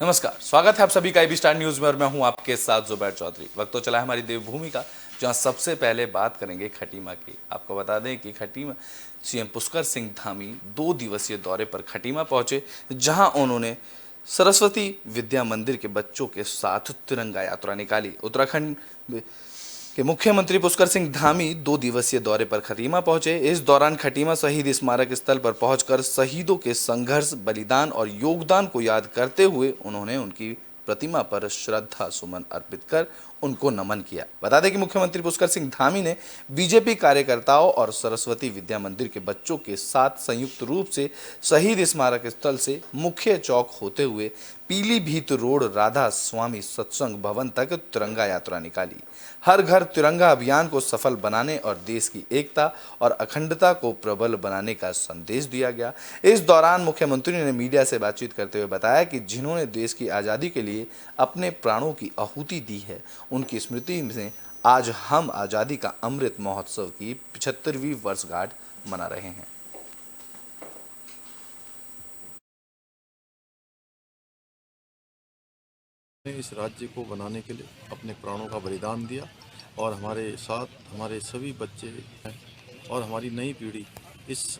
नमस्कार, स्वागत है आप सभी का IB स्टार न्यूज में और मैं हूं आपके साथ जुबैर चौधरी। वक्त तो चला है हमारी देवभूमि का, जहां सबसे पहले बात करेंगे खटीमा की। आपको बता दें कि खटीमा सीएम पुष्कर सिंह धामी 2 दिवसीय दौरे पर खटीमा पहुंचे, जहां उन्होंने सरस्वती विद्या मंदिर के बच्चों के साथ तिरंगा यात्रा निकाली। उत्तराखंड के मुख्यमंत्री पुष्कर सिंह धामी 2 दिवसीय दौरे पर खटीमा पहुंचे। इस दौरान खटीमा शहीद स्मारक स्थल पर पहुंचकर शहीदों के संघर्ष, बलिदान और योगदान को याद करते हुए उन्होंने उनकी प्रतिमा पर श्रद्धा सुमन अर्पित कर उनको नमन किया। बता दें कि मुख्यमंत्री पुष्कर सिंह धामी ने बीजेपी कार्यकर्ताओं और सरस्वती विद्या मंदिर के बच्चों के साथ संयुक्त रूप से शहीद स्मारक स्थल से मुख्य चौक होते हुए पीलीभीत रोड राधा स्वामी सत्संग भवन तक तिरंगा यात्रा निकाली। हर घर तिरंगा अभियान को सफल बनाने और देश की एकता और अखंडता को प्रबल बनाने का संदेश दिया गया। इस दौरान मुख्यमंत्री ने मीडिया से बातचीत करते हुए बताया कि जिन्होंने देश की आज़ादी के लिए अपने प्राणों की आहुति दी है, उनकी स्मृति में आज हम आज़ादी का अमृत महोत्सव की 75वीं वर्षगांठ मना रहे हैं। इस राज्य को बनाने के लिए अपने प्राणों का बलिदान दिया और हमारे साथ हमारे सभी बच्चे हैं और हमारी नई पीढ़ी इस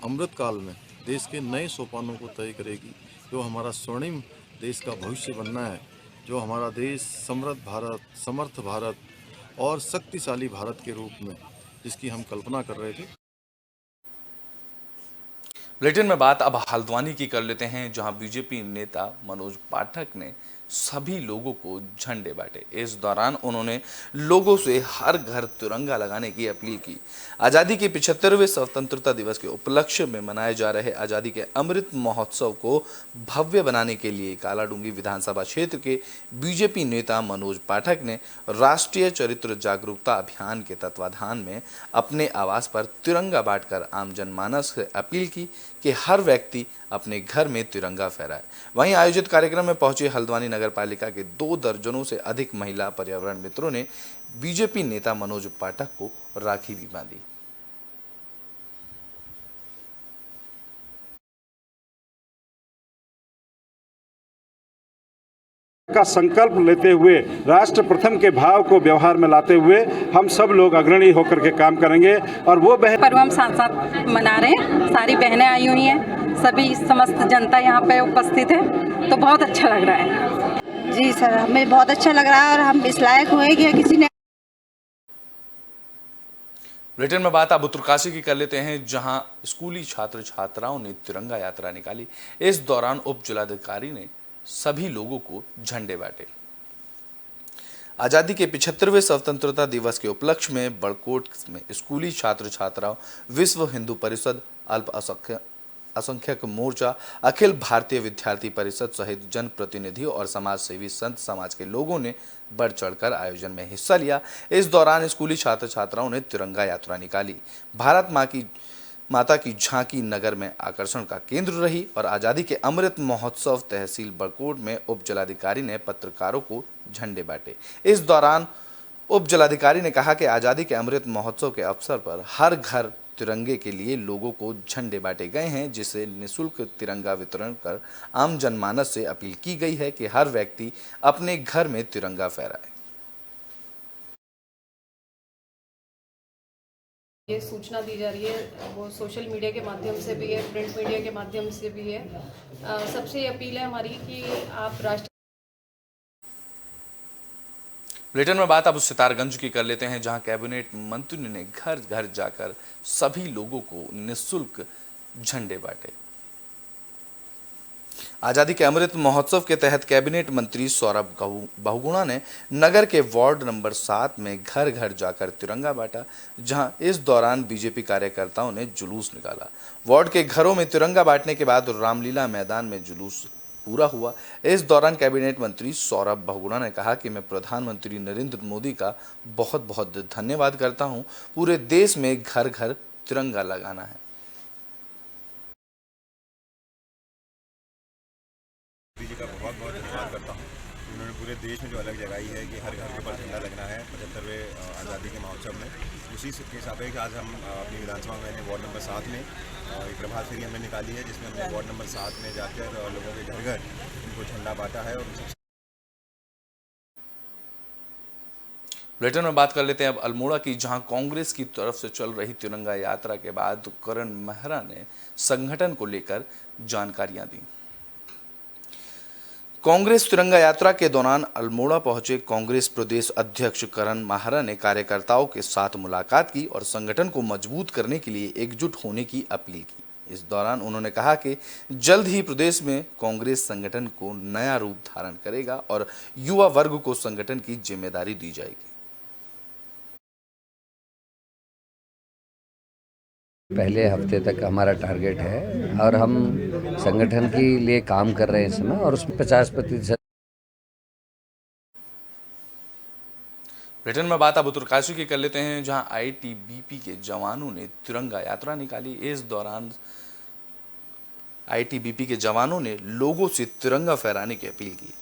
अमृत काल में देश के नए सोपानों को तय करेगी। जो हमारा स्वर्णिम देश का भविष्य बनना है, जो हमारा देश समृद्ध भारत, समर्थ भारत और शक्तिशाली भारत के रूप में जिसकी हम कल्पना कर रहे थे। बुलेटिन में बात अब हल्द्वानी की कर लेते हैं, जहां बीजेपी नेता मनोज पाठक ने सभी लोगों को झंडे बांटे। इस दौरान उन्होंने लोगों से हर घर तिरंगा लगाने की अपील की। आज़ादी के 75वें स्वतंत्रता दिवस के उपलक्ष्य में मनाए जा रहे आज़ादी के अमृत महोत्सव को भव्य बनाने के लिए कालाडूंगी विधानसभा क्षेत्र के बीजेपी नेता मनोज पाठक ने राष्ट्रीय चरित्र जागरूकता अभियान के तत्वाधान में अपने आवास पर तिरंगा बांटकर आम जनमानस से अपील की कि हर व्यक्ति अपने घर में तिरंगा फहराए। वहीं आयोजित कार्यक्रम में पहुंचे हल्द्वानी नगर पालिका के 2 दर्जनों से अधिक महिला पर्यावरण मित्रों ने बीजेपी नेता मनोज पाठक को राखी भी बांधी। का संकल्प लेते हुए राष्ट्र प्रथम के भाव को व्यवहार में लाते हुए हम सब लोग अग्रणी होकर के काम करेंगे। और वो पर्व हम साथ साथ मना रहे हैं। सारी बहनें आई हुई हैं, सभी समस्त जनता यहाँ पे उपस्थित है, तो बहुत अच्छा लग रहा है। जी सर, हमें बहुत अच्छा लग रहा है और हम इस लायक हुए कि किसी ने। बुलेटिन में बात अब उत्तरकाशी की कर लेते हैं, जहां स्कूली छात्र छात्राओं ने तिरंगा यात्रा निकाली। इस दौरान उप जिलाधिकारी ने सभी लोगों को झंडे बांटे। आज़ादी के 75वें स्वतंत्रता दिवस के उपलक्ष्य में बड़कोट में स्कूली छात्र छात्राओं, विश्व हिंदू परिषद, अल्पसंख्यक मोर्चा, अखिल भारतीय विद्यार्थी परिषद सहित जनप्रतिनिधियों और समाज सेवी संत समाज के लोगों ने बढ़ चढ़कर आयोजन में हिस्सा लिया। इस दौरान स्कूली छात्र छात्राओं ने तिरंगा यात्रा निकाली। भारत माता की झांकी नगर में आकर्षण का केंद्र रही और आज़ादी के अमृत महोत्सव तहसील बड़कोट में उप जिलाधिकारी ने पत्रकारों को झंडे बांटे। इस दौरान उप जिलाधिकारी ने कहा कि आज़ादी के अमृत महोत्सव के अवसर पर हर घर तिरंगे के लिए लोगों को झंडे बांटे गए हैं, जिसे निःशुल्क तिरंगा वितरण कर आम जनमानस से अपील की गई है कि हर व्यक्ति अपने घर में तिरंगा फहराए। ये सूचना दी जा रही है, वो सोशल मीडिया के माध्यम से भी है, प्रिंट मीडिया के माध्यम से भी है। सबसे अपील है हमारी कि आप राष्ट्र। बुलेटिन में बात अब सितारगंज की कर लेते हैं, जहां कैबिनेट मंत्री ने घर घर जाकर सभी लोगों को निःशुल्क झंडे बांटे। आज़ादी के अमृत महोत्सव के तहत कैबिनेट मंत्री सौरभ बहुगुणा ने नगर के वार्ड नंबर 7 में घर घर जाकर तिरंगा बांटा, जहां इस दौरान बीजेपी कार्यकर्ताओं ने जुलूस निकाला। वार्ड के घरों में तिरंगा बांटने के बाद रामलीला मैदान में जुलूस पूरा हुआ। इस दौरान कैबिनेट मंत्री सौरभ बहुगुणा ने कहा कि मैं प्रधानमंत्री नरेंद्र मोदी का बहुत बहुत धन्यवाद करता हूं। पूरे देश में घर घर तिरंगा लगाना है। जी का बहुत बहुत धन्यवाद करता हूँ। उन्होंने पूरे देश में जो अलग जगाई है कि हर घर के ऊपर झंडा लगना है 75वें आज़ादी के महोत्सव में, उसी के सापेक्ष आज हम अपनी विधानसभा में वार्ड नंबर 7 में एक प्रभात फेरी हमने निकाली है, जिसमें हमने वार्ड नंबर 7 में जाकर लोगों के घर घर उनको झंडा बांटा है। और बुलेटिन में बात कर लेते हैं अब अल्मोड़ा की, जहां कांग्रेस की तरफ से चल रही तिरंगा यात्रा के बाद करण मेहरा ने संगठन को लेकर जानकारियां दी। कांग्रेस तिरंगा यात्रा के दौरान अल्मोड़ा पहुंचे कांग्रेस प्रदेश अध्यक्ष करण मेहरा ने कार्यकर्ताओं के साथ मुलाकात की और संगठन को मजबूत करने के लिए एकजुट होने की अपील की। इस दौरान उन्होंने कहा कि जल्द ही प्रदेश में कांग्रेस संगठन को नया रूप धारण करेगा और युवा वर्ग को संगठन की जिम्मेदारी दी जाएगी। पहले हफ्ते तक हमारा टारगेट है और हम संगठन के लिए काम कर रहे हैं इस समय, और उसमें 50% ब्रिटेन में बात अब उत्तरकाशी की कर लेते हैं, जहां आईटीबीपी के जवानों ने तिरंगा यात्रा निकाली। इस दौरान आईटीबीपी के जवानों ने लोगों से तिरंगा फहराने की अपील की।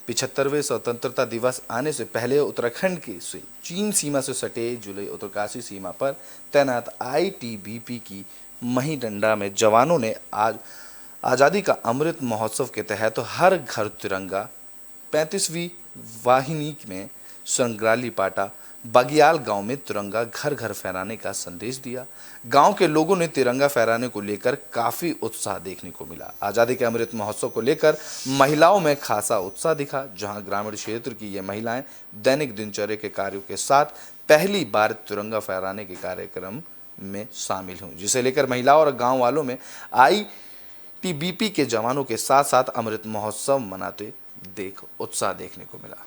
75वें स्वतंत्रता दिवस आने से पहले उत्तराखंड की से चीन सीमा से सटे जुले उत्तरकाशी सीमा पर तैनात आईटीबीपी की महिडंडा में जवानों ने आज आज़ादी का अमृत महोत्सव के तहत हर घर तिरंगा, 35वीं वाहिनी में संग्राली पाटा, बगियाल गांव में तिरंगा घर घर फहराने का संदेश दिया। गांव के लोगों ने तिरंगा फहराने को लेकर काफी उत्साह देखने को मिला। आज़ादी के अमृत महोत्सव को लेकर महिलाओं में खासा उत्साह दिखा, जहां ग्रामीण क्षेत्र की ये महिलाएं दैनिक दिनचर्या के कार्यों के साथ पहली बार तिरंगा फहराने के कार्यक्रम में शामिल हुई, जिसे लेकर महिलाओं और गाँव वालों में आईटीबीपी के जवानों के साथ साथ अमृत महोत्सव मनाते देख उत्साह देखने को मिला।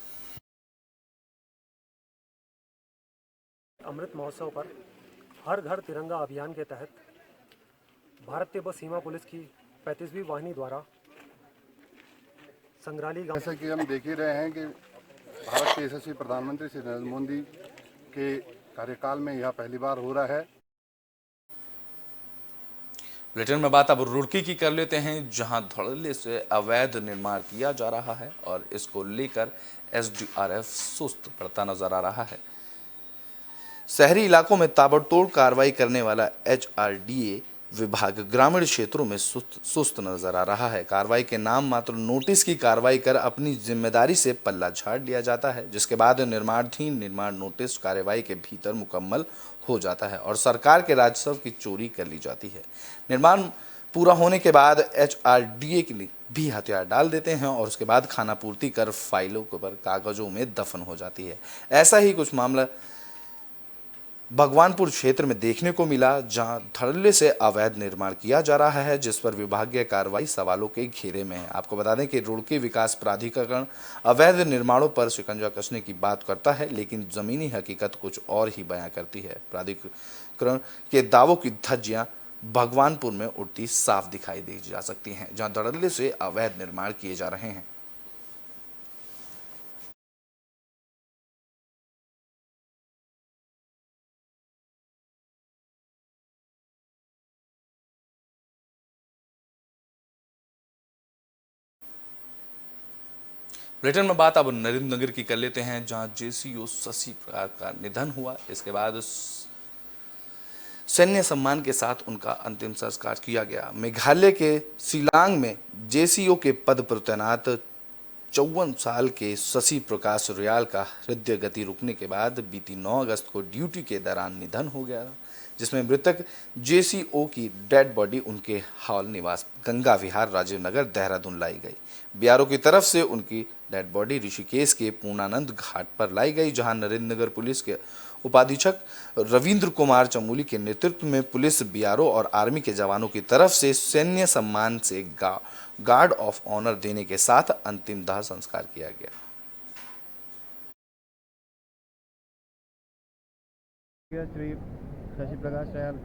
अमृत महोत्सव पर हर घर तिरंगा अभियान के तहत भारत तिब्बत सीमा पुलिस की 35वीं वाहिनी द्वारा संग्राली गांव, जैसा कि हम देख ही रहे हैं कि भारत के यशस्वी प्रधानमंत्री श्री नरेंद्र मोदी के कार्यकाल में यह पहली बार हो रहा है। बुलेटिन में बात अब रुड़की की कर लेते हैं, जहां धड़ल्ले से अवैध निर्माण किया जा रहा है और इसको लेकर एसडीआरएफ सुस्त पड़ता नजर आ रहा है। शहरी इलाकों में ताबड़तोड़ कार्रवाई करने वाला एचआरडीए विभाग ग्रामीण क्षेत्रों में सुस्त नजर आ रहा है। कार्रवाई के नाम मात्र नोटिस की कार्रवाई कर अपनी जिम्मेदारी से पल्ला झाड़ लिया जाता है, जिसके बाद निर्माणाधीन निर्माण नोटिस कार्रवाई के भीतर मुकम्मल हो जाता है और सरकार के राजस्व की चोरी कर ली जाती है। निर्माण पूरा होने के बाद एचआरडीए के लिए भी हथियार डाल देते हैं और उसके बाद खाना पूर्ति कर फाइलों पर कागजों में दफन हो जाती है। ऐसा ही कुछ मामला भगवानपुर क्षेत्र में देखने को मिला, जहां धड़ल्ले से अवैध निर्माण किया जा रहा है, जिस पर विभागीय कार्रवाई सवालों के घेरे में है। आपको बता दें कि रुड़की विकास प्राधिकरण अवैध निर्माणों पर शिकंजा कसने की बात करता है, लेकिन जमीनी हकीकत कुछ और ही बयां करती है। प्राधिकरण के दावों की धज्जियां भगवानपुर में उड़ती साफ दिखाई दी जा सकती हैं, जहां धड़ल्ले से अवैध निर्माण किए जा रहे हैं। बुलेटिन में बात अब नरेंद्र नगर की कर लेते हैं, जहां जेसीओ शशि प्रकाश का निधन हुआ। इसके बाद सैन्य सम्मान के साथ उनका अंतिम संस्कार किया गया। मेघालय के शिलांग में जेसीओ के पद पर तैनात 54 साल के शशि प्रकाश रियाल का हृदय गति रुकने के बाद बीती 9 अगस्त को ड्यूटी के दौरान निधन हो गया, जिसमें मृतक जेसीओ की डेड बॉडी उनके हॉल निवास गंगा विहार राजीव नगर देहरादून लाई गई। बीआरओ की तरफ से उनकी डेड बॉडी ऋषिकेश के पूर्णानंद घाट पर लाई गई, जहां नरेंद्र नगर पुलिस के उपाधीक्षक रविंद्र कुमार चमोली के नेतृत्व में पुलिस, बीआरओ और आर्मी के जवानों की तरफ से सैन्य सम्मान से गार्ड ऑफ ऑनर देने के साथ अंतिम दाह संस्कार किया गया। श्री शशि प्रकाश रयाल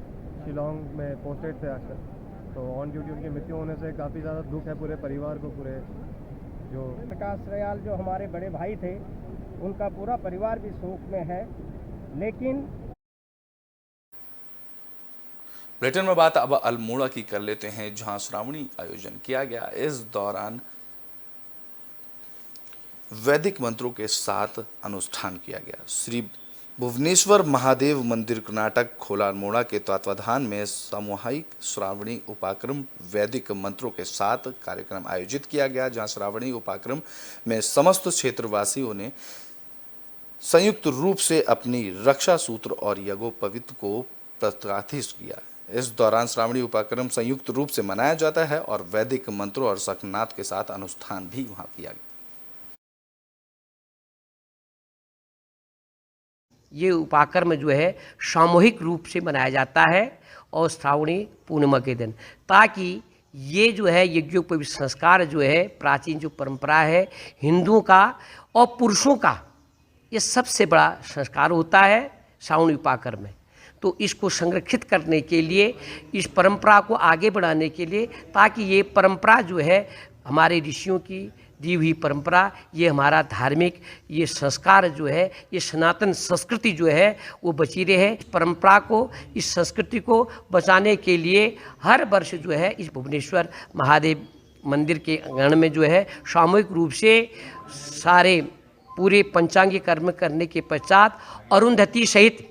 शिलोंग में पोस्टेड थे आजकल, तो ऑन ड्यूटी उनकी मृत्यु होने से काफ़ी ज़्यादा दुख है पूरे परिवार को। पूरे जो प्रकाश रयाल जो हमारे बड़े भाई थे, उनका पूरा परिवार भी शोक में है। लेकिन बुलेटिन में बात अब अल्मोड़ा की कर लेते हैं, जहां श्रावणी आयोजन किया गया। इस दौरान वैदिक मंत्रों के साथ अनुष्ठान किया गया। श्री भुवनेश्वर महादेव मंदिर कर्नाटक खोलारमोड़ा के तत्वाधान में सामूहिक श्रावणी उपाक्रम वैदिक मंत्रों के साथ कार्यक्रम आयोजित किया गया, जहां श्रावणी उपाक्रम में समस्त क्षेत्रवासियों ने संयुक्त रूप से अपनी रक्षा सूत्र और यज्ञोपवीत को प्रतिष्ठित किया। इस दौरान श्रावणी उपाक्रम संयुक्त रूप से मनाया जाता है और वैदिक मंत्रों और शंखनाद के साथ अनुष्ठान भी वहां किया गया। ये उपाकर्म जो है सामूहिक रूप से मनाया जाता है और श्रावणी पूर्णिमा के दिन, ताकि ये जो है यज्ञोपवीत संस्कार जो है प्राचीन जो परंपरा है हिंदुओं का और पुरुषों का, ये सबसे बड़ा संस्कार होता है श्रावणी उपाकर्म में। तो इसको संरक्षित करने के लिए, इस परंपरा को आगे बढ़ाने के लिए, ताकि ये परंपरा जो है हमारे ऋषियों की दी हुई परंपरा, ये हमारा धार्मिक ये संस्कार जो है, ये सनातन संस्कृति जो है वो बची रहे। इस परंपरा को, इस संस्कृति को बचाने के लिए हर वर्ष जो है इस भुवनेश्वर महादेव मंदिर के आंगन में जो है सामूहिक रूप से सारे पूरे पंचांगी कर्म करने के पश्चात अरुंधति सहित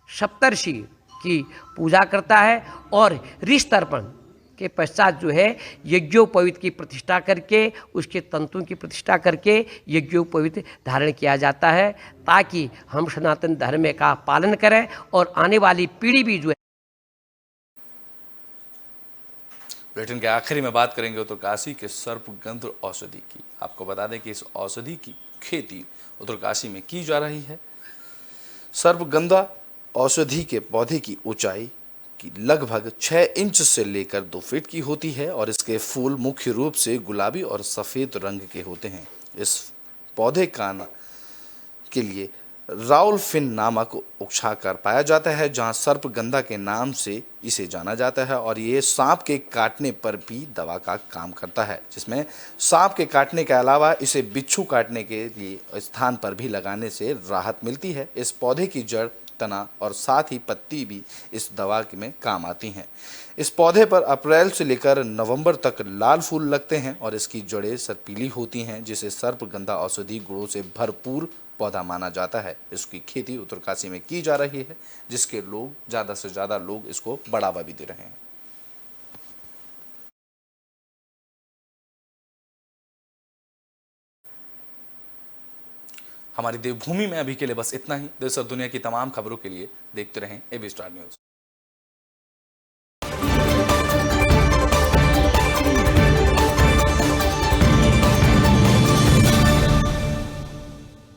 सप्तर्षि की पूजा करता है और ऋष तर्पण के पश्चात जो है यज्ञोपवीत की प्रतिष्ठा करके, उसके तंतुओं की प्रतिष्ठा करके यज्ञोपवीत धारण किया जाता है, ताकि हम सनातन धर्म का पालन करें और आने वाली पीढ़ी भी जो है। बुलेटिन के आखिरी में बात करेंगे उत्तरकाशी के सर्पगंध औषधि की। आपको बता दें कि इस औषधि की खेती उत्तरकाशी में की जा रही है। सर्पगंधा औषधि के पौधे की ऊंचाई की लगभग 6 इंच से लेकर 2 फीट की होती है और इसके फूल मुख्य रूप से गुलाबी और सफ़ेद रंग के होते हैं। इस पौधे के लिए राउलफिन नामक उक्षाकार पाया जाता है, जहां सर्पगंधा के नाम से इसे जाना जाता है और ये सांप के काटने पर भी दवा का काम करता है, जिसमें सांप के काटने के अलावा इसे बिच्छू काटने के लिए स्थान पर भी लगाने से राहत मिलती है। इस पौधे की जड़, तना और साथ ही पत्ती भी इस दवा में काम आती हैं। इस पौधे पर अप्रैल से लेकर नवंबर तक लाल फूल लगते हैं और इसकी जड़ें सर्पीली होती हैं, जिसे सर्पगंधा औषधि गुणों से भरपूर पौधा माना जाता है। इसकी खेती उत्तरकाशी में की जा रही है, जिसके लोग ज़्यादा से ज़्यादा लोग इसको बढ़ावा भी दे रहे हैं। हमारी देवभूमि में अभी के लिए बस इतना ही। देश और दुनिया की तमाम खबरों के लिए देखते रहें एबी स्टार न्यूज़।